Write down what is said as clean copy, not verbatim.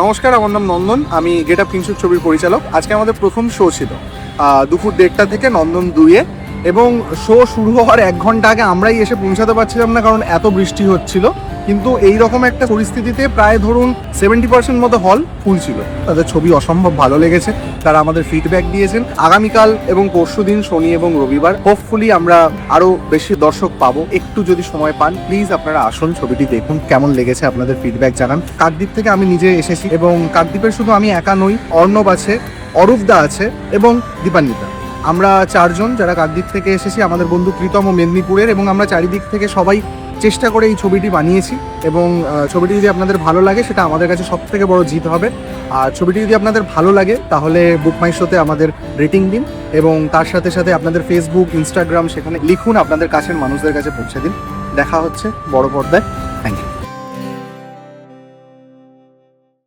নমস্কার, আমার নাম নন্দন। আমি গেট আপ কিংশুক ছবির পরিচালক। আজকে আমাদের প্রথম শো ছিল দুপুর 1:30 থেকে নন্দন 2-এ, এবং শো শুরু হওয়ার 1 ঘন্টা আগে আমরাই এসে পৌঁছাতে পারছিলাম না, কারণ এত বৃষ্টি হচ্ছিল। কিন্তু এই রকম একটা পরিস্থিতিতে প্রায় ধরুন 70% মতো হল ফুল ছিল। তাদের ছবি অসম্ভব ভালো লেগেছে, তারা আমাদের ফিডব্যাক দিয়েছেন। আগামীকাল এবং পরশুদিন শনি এবং রবিবার হোপফুলি আমরা আরো বেশি দর্শক পাবো। একটু যদি সময় পান প্লিজ আপনারা আসুন, ছবিটি দেখুন, কেমন লেগেছে আপনাদের ফিডব্যাক জানান। কাকদ্বীপ থেকে আমি নিজে এসেছি, এবং কাকদ্বীপের শুধু আমি একা নই, অর্ণব আছে, অরূপদা আছে এবং দীপান্বিতা। আমরা 4 জন যারা কাকদ্বীপ থেকে এসেছি। আমাদের বন্ধু প্রীতম ও মেদিনীপুরের, এবং আমরা চারিদিক থেকে সবাই চেষ্টা করে এই ছবিটি বানিয়েছি। এবং ছবিটি যদি আপনাদের ভালো লাগে সেটা আমাদের কাছে সব থেকে বড় জিত হবে। আর ছবিটি যদি আপনাদের ভালো লাগে তাহলে বুক মাই শোতে আমাদের রেটিং দিন, এবং তার সাথে সাথে আপনাদের ফেসবুক, ইনস্টাগ্রাম সেখানে লিখুন, আপনাদের কাছের মানুষদের কাছে পৌঁছে দিন। দেখা হচ্ছে বড় পর্দায়। Thank you.